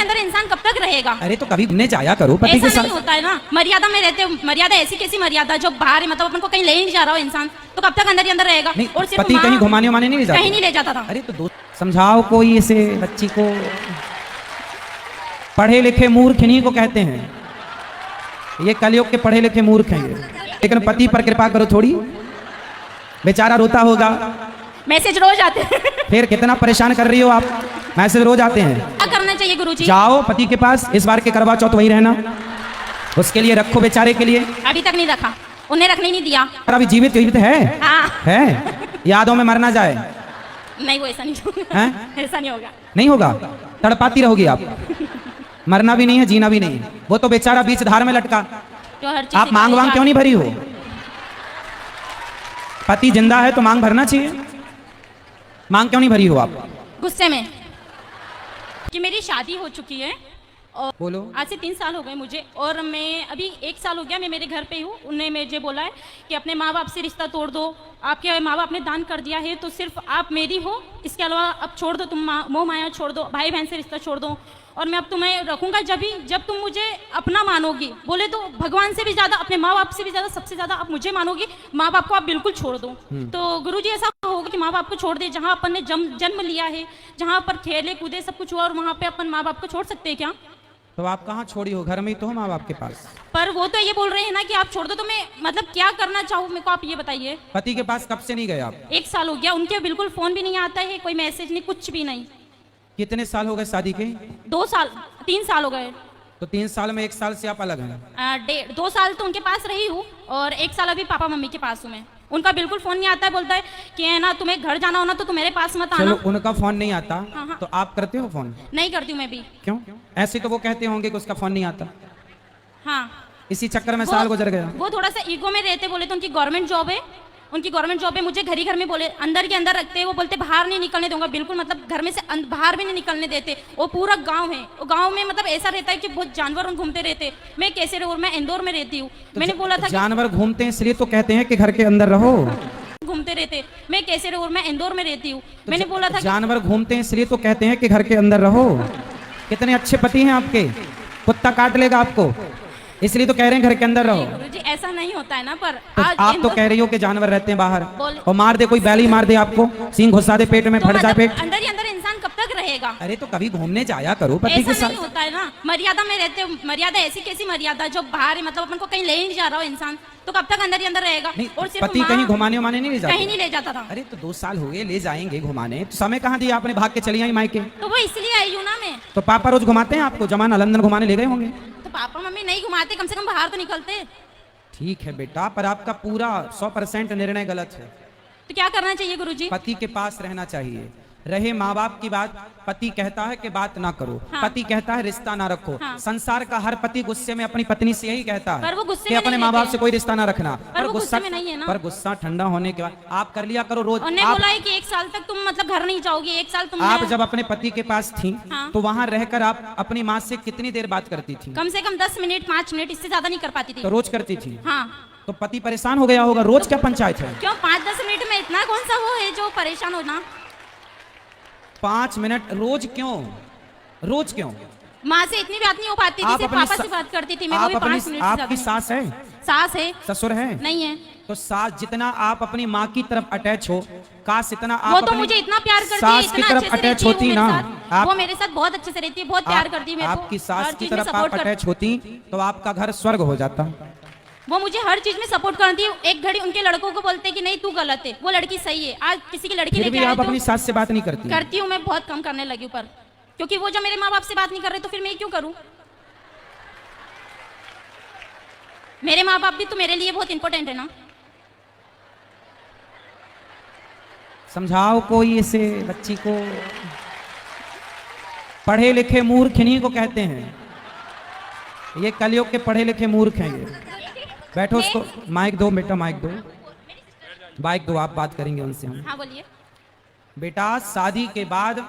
अंदर इंसान कब तक रहेगा? अरे तो कभी घूमने जाया करो पति ऐसा के साथ। नहीं होता है ना, मर्यादा में रहते हो। मर्यादा ऐसी कैसी मर्यादा जो बाहर है, मतलब अपन को कहीं ले नहीं जा रहा हो इंसान, तो कब तक अंदर ही अंदर रहेगा? नहीं, और सिर्फ पति कहीं घुमाने उमाने नहीं ले जाता? कहीं नहीं ले जाता था। अरे तो दोस्त समझाओ कोई इसे बच्ची को। पढ़े लिखे मूर्ख इन्हीं को कहते हैं, ये कलयुग के पढ़े लिखे मूर्ख हैं ये। लेकिन पति पर कृपा करो थोड़ी, बेचारा रोता होगा। मैसेज रोज आते हैं। फिर कितना परेशान कर रही हो आप, मैसेज रोज आते हैं। क्या करना चाहिए गुरुजी? जाओ पति के पास, इस बार के करवा चौथ वही रहना, उसके लिए रखो बेचारे के लिए। अभी तक नहीं रखा, उन्हें रखने नहीं दिया। पर अभी जीवित है? हाँ। है, यादों में मरना जाए। नहीं, वो ऐसा नहीं होगा। ऐसा नहीं होगा। नहीं होगा, तड़पाती रहोगी आप। मरना भी नहीं है, जीना भी नहीं है। वो तो बेचारा बीच धार में लटका, जो हर चीज आप मांग वांग क्यों नहीं भरी हो? पति जिंदा है तो मांग भरना चाहिए, मांग क्यों नहीं भरी हो आप? गुस्से में कि मेरी शादी हो चुकी है और बोलो। आज से 3 साल हो गए मुझे, और मैं अभी 1 साल हो गया मैं मेरे घर पे हूँ। उन्हें मुझे बोला है कि अपने माँ बाप से रिश्ता तोड़ दो, आपके माँ बाप ने दान कर दिया है तो सिर्फ आप मेरी हो, इसके अलावा अब छोड़ दो, तुम मोह माया छोड़ दो, भाई बहन से रिश्ता छोड़ दो, और मैं अब तुम्हें रखूंगा जब तुम मुझे अपना मानोगी। बोले तो भगवान से भी ज्यादा, अपने माँ बाप से भी ज्यादा, सबसे ज्यादा आप मुझे मानोगी। माँ बाप को आप बिल्कुल छोड़ दो। तो गुरुजी ऐसा होगा कि माँ बाप को छोड़ दे, जहाँ अपन ने जन्म लिया है, जहाँ पर खेले कूदे सब कुछ हुआ, और वहाँ पे अपन माँ बाप को छोड़ सकते हैं क्या? तो आप कहाँ छोड़ी हो? घर में ही तो हो माँ बाप के पास। पर वो तो ये बोल रहे हैं ना कि आप छोड़ दो, तो मैं मतलब क्या करना चाहूँ मेरे को आप ये बताइए। पति के पास कब से नहीं गए आप? 1 साल हो गया, उनके बिल्कुल फोन भी नहीं आता है, कोई मैसेज नहीं, कुछ भी नहीं। कितने साल हो गए शादी के? 2 साल 3 साल हो गए। तो 3 साल में 1 साल से आप अलग हैं? 2 साल तो उनके पास रही हूँ, और 1 साल अभी पापा मम्मी के पास हूँ मैं। उनका बिल्कुल फोन नहीं आता है, बोलता है कि है ना तुम्हें घर जाना हो ना तो तुम मेरे पास मत आना। चलो उनका फोन नहीं आता। हाँ। तो आप करते हो फोन? नहीं करती हूँ मैं भी। क्यों? ऐसे तो वो कहते होंगे कि उसका फोन नहीं आता। हाँ, इसी चक्कर में साल गुजर गया। वो थोड़ा सा ईगो में रहते, बोले तो उनकी गवर्नमेंट जॉब है, उनकी गवर्नमेंट जॉब है, मुझे घर ही घर में बोले अंदर के अंदर रखते हैं। वो बोलते बाहर नहीं निकलने दूंगा, बिल्कुल मतलब घर में से बाहर भी नहीं निकलने देते। वो पूरा गांव है, वो गांव में मतलब ऐसा रहता है कि बहुत जानवर घूमते रहते। मैं कैसे रहूं? मैं इंदौर में रहती हूँ। तो मैंने बोला था जानवर घूमते हैं इसलिए तो कहते हैं कि घर के अंदर रहो। घूमते रहते, मैं कैसे रहूं? मैं इंदौर में रहती हूँ। मैंने बोला था जानवर घूमते हैं इसलिए तो कहते हैं कि घर के अंदर रहो। कितने अच्छे पति हैं आपके, कुत्ता काट लेगा आपको, इसलिए तो कह रहे हैं घर के अंदर रहो। गुरुजी ऐसा नहीं होता है ना। पर तो आज आप तो कह रही हो कि जानवर रहते हैं बाहर, बोल। और मार दे कोई बैली मार दे आपको, सींग घुसा दे पेट में, तो फट जाए मतलब पेट। अंदर ही अंदर इंसान कब तक रहेगा? अरे तो कभी घूमने जाया करो पति के ऐसा साथ। नहीं होता है ना, मर्यादा में रहते हो। मर्यादा ऐसी कैसी मर्यादा जो बाहर है, मतलब अपन को कहीं ले नहीं जा रहा हो इंसान, तो कब तक अंदर ही अंदर रहेगा? नहीं, और सिर्फ पति कहीं घुमाने उमाने नहीं ले जाते? कहीं नहीं ले जाता था। अरे तो 2 साल हो गए, ले जाएंगे घुमाने, तो समय कहाँ दिया आपने? भाग के चली आई मायके। तो वो इसलिए आई हूँ ना मैं। तो पापा रोज घुमाते हैं आपको? जमाना लंदन घुमाने ले गए होंगे। तो पापा मम्मी नहीं घुमाते, कम से कम बाहर तो निकलते। ठीक है बेटा, पर आपका पूरा 100% निर्णय गलत है। तो क्या करना चाहिए गुरुजी? पति के पास रहना चाहिए। रहे माँ बाप की बात, पति कहता है कि बात ना करो। हाँ। पति कहता है रिश्ता ना रखो। हाँ। संसार का हर पति गुस्से में अपनी पत्नी से यही कहता है पर वो गुस्से कि में अपने नहीं माँ बाप रहते। से कोई रिश्ता ना रखना। पर वो गुस्से में नहीं है ना। पर गुस्सा ठंडा होने के बाद आप कर लिया करो रोज। उन्होंने बोला है कि 1 साल तक तुम मतलब घर नहीं जाओगी, 1 साल तुम। आप जब अपने पति के पास थी, हाँ। तो वहाँ रहकर आप अपनी माँ से कितनी देर बात करती थी? कम से कम 10 मिनट 5 मिनट, इससे ज्यादा नहीं कर पाती थी। तो रोज करती थी। हाँ। तो पति परेशान हो गया होगा, रोज क्या पंचायत है? क्यों 5-10 मिनट में इतना कौन सा वो है जो परेशान होना? 5 मिनट रोज क्यों? रोज क्यों? माँ से इतनी बात नहीं हो पाती थी, सिर्फ पापा से बात करती थी मैं, वो भी 5 मिनट से आपकी ज्यादा सास है? नहीं। सास है, ससुर है? नहीं है। तो सास जितना आप अपनी माँ की तरफ अटैच हो, काश इतना आप वो तो अपनी मुझे इतना प्यार करती है, सास की इतना तरफ अच्छे से अटैच रहती है होती वो ना। मेरे साथ। वो मेरे साथ बहुत अच्छे से रहती है, बहुत प्यार करती है मेरे को। आपकी सास हर की चीज में तरफ आप सपोर्ट कर, अटैच होती तो आपका घर स्वर्ग हो जाता। वो मुझे हर चीज में सपोर्ट करती है। एक घड़ी उनके लड़कों को बोलते हैं कि नहीं तू गलत है, वो लड़की सही है। आज किसी की लड़की फिर भी लेके आए आप अपनी तो सास से बात नहीं करती? करती हूँ मैं, बहुत कम करने लगी हूँ। पर क्योंकि वो जब मेरे माँ बाप से बात नहीं कर रहे तो फिर मैं क्यों करूँ? मेरे माँ बाप भी तो मेरे लिए बहुत इंपॉर्टेंट है ना। समझाओ कोई इसे बच्ची को। पढ़े लिखे मूर्ख इन्हीं को कहते हैं, ये कलयुग के पढ़े लिखे मूर्ख हैं ये। बैठो, उसको माइक दो बेटा, माइक दो, माइक दो, आप बात करेंगे उनसे हम। हाँ बोलिए। बेटा शादी के बाद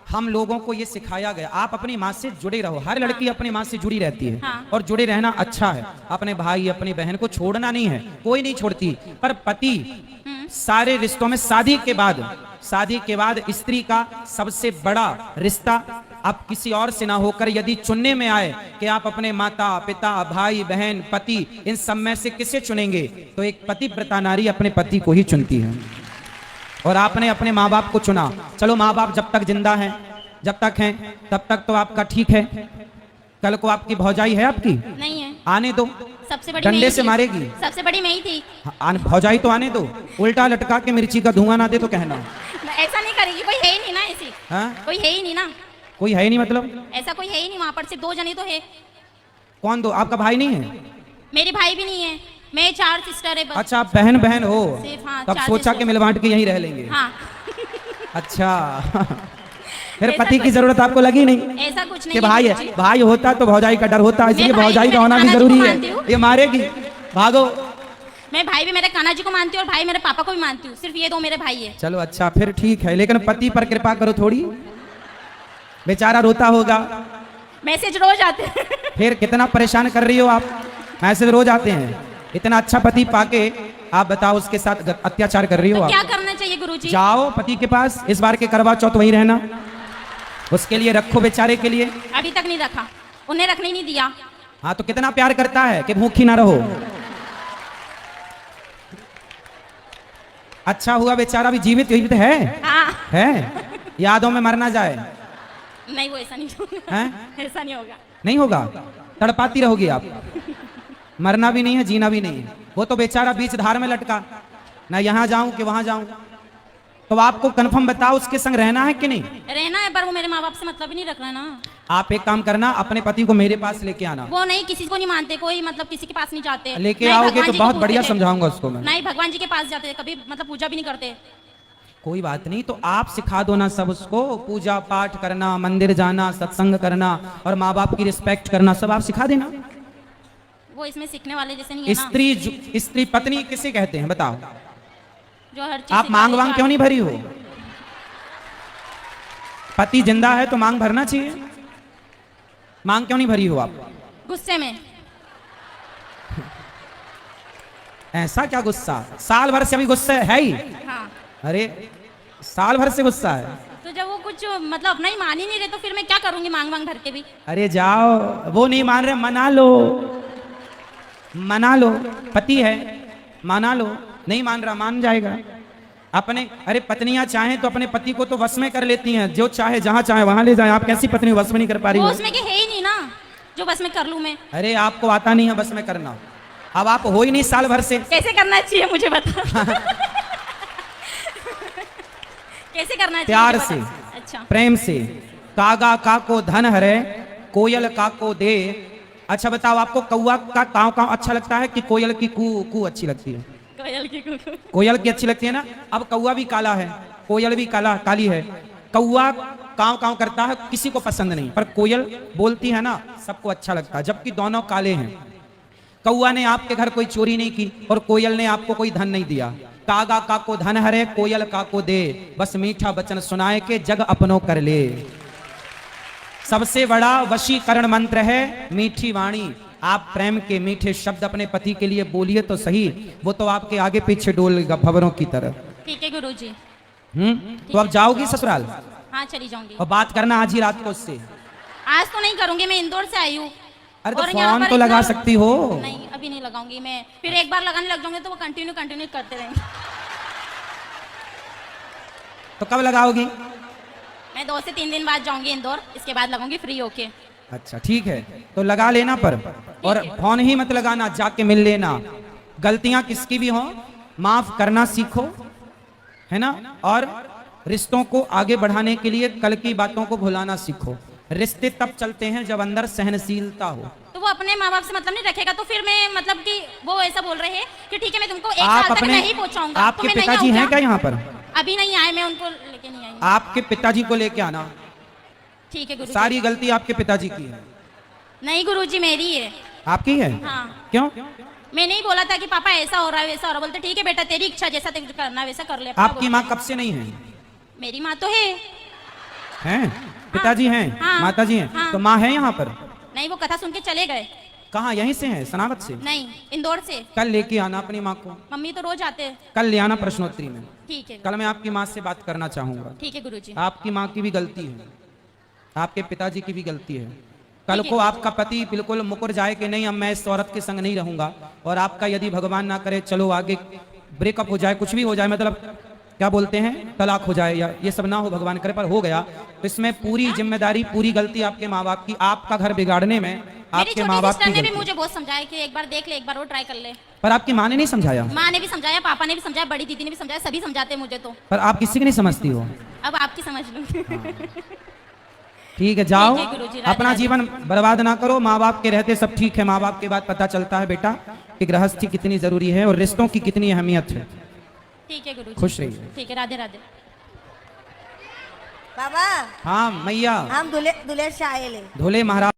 हम लोगों को ये सिखाया गया, आप अपनी माँ से जुड़े रहो। हर लड़की अपनी माँ से जुड़ी रहती है। हाँ। और जुड़े रहना अच्छा है। अपने भाई अपनी बहन को छोड़ना नहीं है, कोई नहीं छोड़ती। पर पति सारे रिश्तों में शादी के बाद स्त्री का सबसे बड़ा रिश्ता आप किसी और से ना होकर यदि चुनने में आए कि आप अपने माता पिता भाई बहन पति इन सब में से किसे चुनेंगे, तो एक पतिव्रता नारी अपने पति को ही चुनती है। और आपने अपने माँ बाप को चुना। चलो माँ बाप जब तक जिंदा हैं, जब तक हैं तब तक तो आपका ठीक है। कल को आपकी भौजाई है आपकी, नहीं है, आने दो, सबसे बड़ी डंडे मैं ही से थी। मारेगी। सबसे बड़ी मैं ही थी। भौजाई तो आने दो, उल्टा लटका के मिर्ची का धुआं ना दे तो कहना। ऐसा नहीं करेगी, कोई है ही नहीं ना ऐसी। हाँ? कोई है ही नहीं ना, कोई है ही नहीं मतलब? ऐसा कोई है ही नहीं वहाँ पर, सिर्फ 2 जने तो है। कौन दो? आपका भाई नहीं है? मेरे भाई भी नहीं है, मैं 4 सिस्टर है बस। अच्छा आप बहन बहन हो, सिर्फ, हाँ, तब 4 सोचा सिस्टर। कि मिल बांट के यहीं रह लेंगे। हाँ। अच्छा फिर ऐसा पति की कुछ- जरूरत आपको लगी नहीं ऐसा कुछ नहीं कि भाई गुरुजी। है, भाई होता तो भौजाई का डर होता, इसलिए मैं भाई भौजाई भी का होना मेरे भी कान्हा जी जरूरी को है। मानती हूँ। ये मारेगी, भागो। मैं भाई भी मेरे कान्हा जी को मानती हूँ और भाई मेरे पापा को भी मानती हूँ, सिर्फ ये 2 मेरे भाई है। चलो अच्छा फिर ठीक है, लेकिन पति पर कृपा करो थोड़ी, बेचारा रोता होगा। मैसेज रोज आते हैं। फिर कितना परेशान कर रही हो आप, मैसेज रोज आते हैं। इतना अच्छा पति पाके आप बताओ उसके साथ अत्याचार कर रही हो तो आप। क्या करना चाहिए गुरुजी? जाओ पति के पास, इस बार के करवा चौथ वहीं रहना, उसके लिए रखो बेचारे के लिए। अभी तक नहीं रखा, उन्हें रखने नहीं दिया। हाँ तो कितना प्यार करता है कि भूखी ना रहो। अच्छा हुआ बेचारा भी जीवित जीवित है। हाँ। है, यादों में मर ना जाए। नहीं वो ऐसा नहीं होगा। हैं? ऐसा नहीं होगा। नहीं होगा, तड़पाती रहोगी आप। मरना भी नहीं है, जीना भी नहीं है। वो तो बेचारा बीच धार में लटका, ना यहाँ जाऊं कि वहां जाऊं। तो आपको कंफर्म बताओ उसके संग रहना है कि नहीं? रहना है, पर वो मेरे माँ बाप से मतलब ही नहीं रख रहा है ना। आप एक काम करना, अपने पति को मेरे पास लेके आना। वो नहीं, किसी को नहीं मानते, कोई मतलब किसी के पास नहीं जाते। लेके नहीं, आओगे भगवान तो जी को बहुत पूजते बढ़िया थे। समझाऊंगा उसको मैं। नहीं, भगवान जी के पास जाते थे, कभी मतलब पूजा भी नहीं करते। कोई बात नहीं, तो आप सिखा दो ना सब उसको, पूजा पाठ करना, मंदिर जाना, सत्संग करना और माँ बाप की रिस्पेक्ट करना, सब आप सिखा देना। वो इसमें सीखने वाले जैसे नहीं है ना। स्त्री पत्नी किसे कहते हैं बताओ? जो हर चीज आप सिखा मांग दे, वांग जो क्यों नहीं भरी हो? पति जिंदा है तो मांग भरना चाहिए। मांग क्यों नहीं भरी हो आप? गुस्से में। ऐसा क्या गुस्सा? साल भर से अभी गुस्सा है ही। हाँ, अरे साल भर से गुस्सा है। तो जब वो कुछ मतलब अपना ही मान ही नहीं रहे तो फिर मैं क्या करूंगी मांग मांग भर के भी? अरे जाओ, वो नहीं मान रहे, मना लो, मना लो। पति है, मना लो। नहीं मान रहा, मान जाएगा अपने। अरे पत्नियां चाहें तो अपने पति को तो वश में कर लेती हैं, जो चाहे जहां चाहे वहां ले जाए। आप कैसी पत्नी वश में नहीं कर पा रही वो हो? उसमें के है ही नहीं ना, जो बस में कर लूं मैं। अरे आपको आता नहीं है बस में करना, अब आप हो ही नहीं साल भर से। कैसे करना चाहिए मुझे बता। कैसे करना चाहिए प्यार मुझे से, बता। अच्छा, प्रेम से। कागा का को धन हरे, कोयल का को दे। अच्छा बताओ, आपको कौआ का काव काव अच्छा लगता है कि कोयल की कू कू अच्छी लगती है? कोयल की कुकू। कोयल की अच्छी लगती है ना। अब कौआ भी काला है, कोयल भी काली है। कौआ काव काव करता है, किसी को पसंद नहीं, पर कोयल बोलती है ना, सबको अच्छा लगता है, जबकि दोनों काले हैं। कौआ ने आपके घर कोई चोरी नहीं की और कोयल ने आपको कोई धन नहीं दिया। कागा का को धन हरे, कोयल का को दे, बस मीठा वचन सुनाए के जग अपनों कर ले। सबसे बड़ा वशीकरण मंत्र है मीठी वाणी। आप प्रेम के मीठे शब्द अपने पति के लिए बोलिए तो सही, वो तो आपके आगे पीछे डोलेगा भंवरों की तरह। ठीक है गुरुजी। तो अब जाओगी ससुराल हाँ चली जाऊंगी। और बात करना आज ही रात को उससे। आज तो नहीं करूंगी, मैं इंदौर से आई हूँ। अरे तो और यहाँ फोन पर तो लगा इतना- सकती हो। नहीं अभी नहीं लगाऊंगी मैं, फिर एक बार लगाने लग जाऊंगे तो वो कंटिन्यू करते रहेंगे। तो कब लगाओगी? मैं 2 से 3 दिन बाद जाऊंगी इंदौर, इसके बाद लगाऊंगी फ्री होके। अच्छा ठीक है, तो लगा लेना पर, और फोन ही मत लगाना, जाके मिल लेना। गलतियां किसकी भी हो माफ करना सीखो, है ना। और रिश्तों को आगे बढ़ाने के लिए कल की बातों को भुलाना सीखो। रिश्ते तब चलते हैं जब अंदर सहनशीलता हो। तो वो अपने माँ बाप से मतलब नहीं रखेगा तो फिर मैं मतलब कि वो ऐसा बोल रहे हैं कि ठीक है मैं तुमको 1 आप साल तक अपने, नहीं पहुंचाऊंगा। तो आपके मैं नहीं पिताजी हैं आऊंगा। क्या यहाँ पर? अभी नहीं आए, मैं उनको लेके नहीं आई हूँ। आपके पिताजी को लेके आना। ठीक है गुरुजी। सारी गलती आपके पिताजी की है। नहीं गुरुजी मेरी है। आपकी है? हाँ, क्यों? मैं नहीं बोला था कि पापा ऐसा हो रहा है वैसा हो रहा है। बोलते ठीक है बेटा तेरी इच्छा, जैसा तेरे को करना है वैसा कर ले। अपना आपकी बोला। माँ कब से नहीं है? मेरी माँ तो है। हैं? पिताजी हैं? हाँ, माताजी हैं? हाँ। तो माँ है यहाँ पर? नहीं वो कथा सुन के चले गए। कहाँ? यहीं से हैं, सनावत से? नहीं इंदौर से। कल लेके आना अपनी माँ को, मम्मी तो रोज आते हैं। कल ले आना प्रश्नोत्तरी में। ठीक है। कल मैं आपकी माँ से बात करना चाहूंगा। ठीक है गुरुजी। आपकी माँ की भी गलती है, आपके पिताजी की भी गलती है। कल को आपका पति बिल्कुल मुकर जाए कि नहीं अब मैं इस औरत के संग नहीं रहूंगा, और आपका यदि भगवान ना करे चलो आगे ब्रेकअप हो जाए, कुछ भी हो जाए, मतलब क्या बोलते हैं तलाक हो जाए, या ये सब ना हो भगवान करे, पर हो गया, तो इसमें पूरी जिम्मेदारी पूरी गलती आपके माँ बाप की, आपका घर बिगाड़ने में मेरी आपके छोटी माँ बाप सिस्टर की ने भी गलती। मुझे बहुत समझाया कि एक बार देख ले, एक बार और ट्राई कर ले। पर आपकी माँ ने नहीं समझाया? माँ ने भी समझाया, पापा ने भी समझाया, बड़ी दीदी ने भी समझाया, सभी समझाते हैं मुझे तो। पर आप किसी की नहीं समझती हो। अब आपकी समझ लूँ। ठीक है, जाओ, ठीक है गुरुजी, राधे अपना राधे। जीवन बर्बाद ना करो। माँ बाप के रहते सब ठीक है, माँ बाप के बाद पता चलता है बेटा कि गृहस्थी कितनी जरूरी है और रिश्तों की कितनी अहमियत है। ठीक है गुरुजी, खुश रहिए। ठीक है, राधे राधे। बाबा हाँ मैया, हम दुलेर शाह आएले धोले महाराज